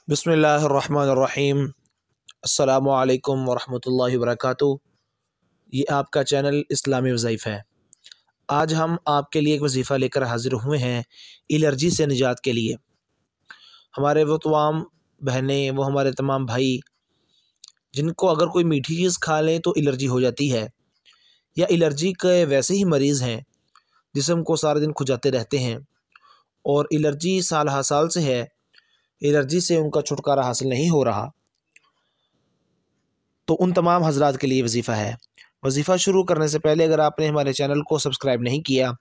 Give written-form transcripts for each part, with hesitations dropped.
बिस्मिल्लाहिर्रहमानिर्रहीम। अस्सलाम वालेकुम वरहमतुल्लाहि वबरकातुहू। ये आपका चैनल इस्लामी वज़ाइफ है। आज हम आपके लिए एक वजीफ़ा लेकर हाज़िर हुए हैं एलर्जी से निजात के लिए। हमारे वो तमाम बहनें, वो हमारे तमाम भाई जिनको अगर कोई मीठी चीज़ खा लें तो एलर्जी हो जाती है, या एलर्जी के वैसे ही मरीज़ हैं जिस्म को सारा दिन खुजाते रहते हैं और एलर्जी साल हा साल से है, एलर्जी से उनका छुटकारा हासिल नहीं हो रहा, तो उन तमाम हज़रात के लिए वजीफ़ा है। वजीफ़ा शुरू करने से पहले अगर आपने हमारे चैनल को सब्सक्राइब नहीं किया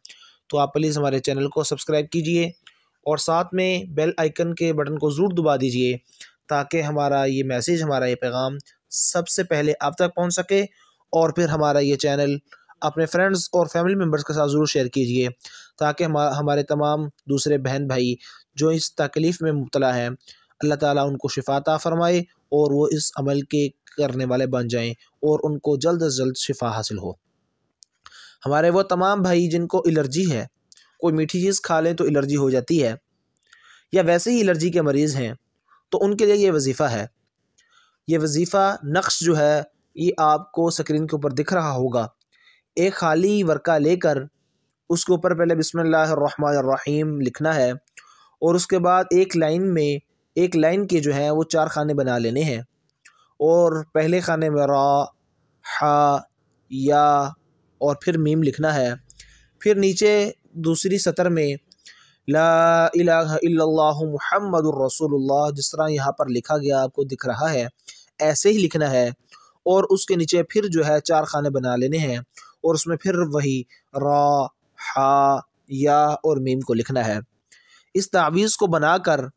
तो आप प्लीज़ हमारे चैनल को सब्सक्राइब कीजिए और साथ में बेल आइकन के बटन को ज़रूर दबा दीजिए ताकि हमारा ये मैसेज, हमारा ये पैगाम सबसे पहले आप तक पहुंच सके। और फिर हमारा ये चैनल अपने फ्रेंड्स और फैमिली मेम्बर्स के साथ ज़रूर शेयर कीजिए ताकि हमारे तमाम दूसरे बहन भाई जो इस तकलीफ़ में मुब्तला है, अल्लाह ताला उनको शिफा अता फ़रमाए और वो इस अमल के करने वाले बन जाएं और उनको जल्द से जल्द शिफा हासिल हो। हमारे वो तमाम भाई जिनको एलर्जी है, कोई मीठी चीज़ खा लें तो एलर्जी हो जाती है, या वैसे ही एलर्जी के मरीज़ हैं, तो उनके लिए ये वजीफ़ा है। ये वजीफ़ा नक्श जो है ये आपको स्क्रीन के ऊपर दिख रहा होगा। एक खाली वर्का लेकर उसके ऊपर पहले बिस्मिल्लाहिर्रहमानिर्रहीम लिखना है और उसके बाद एक लाइन के जो है वो 4 खाने बना लेने हैं और पहले खाने में रा, हा, या और फिर मीम लिखना है। फिर नीचे दूसरी सतर में ला इलाहा इल्लल्लाहु मुहम्मदुर रसूलुल्लाह, जिस तरह यहाँ पर लिखा गया आपको दिख रहा है, ऐसे ही लिखना है और उसके नीचे फिर जो है 4 खाने बना लेने हैं और उसमें फिर वही रा, हा, या और मीम को लिखना है। इस तावीज़ को बनाकर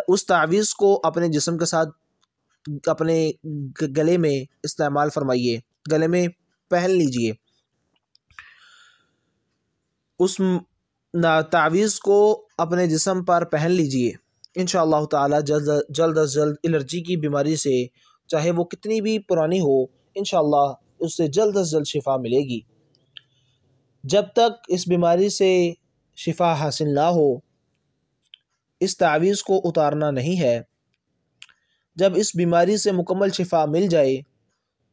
उस तावीज़ को अपने जिस्म के साथ अपने गले में इस्तेमाल फरमाइए, गले में पहन लीजिए। उस तावीज़ को अपने जिस्म पर पहन लीजिए। इंशाअल्लाह ताला जल्द अज जल्द एलर्जी की बीमारी से, चाहे वो कितनी भी पुरानी हो, इंशाअल्लाह उससे जल्द अज जल्द शिफा मिलेगी। जब तक इस बीमारी से शिफा हासिल ना हो, इस तावीज़ को उतारना नहीं है। जब इस बीमारी से मुकम्मल शिफा मिल जाए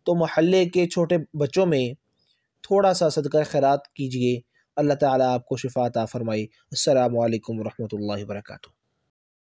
तो मोहल्ले के छोटे बच्चों में थोड़ा सा सदका खैरात कीजिए। अल्लाह ताला आपको शिफा अता फरमाए। अस्सलामु अलैकुम रहमतुल्लाहि व बरकातुहू।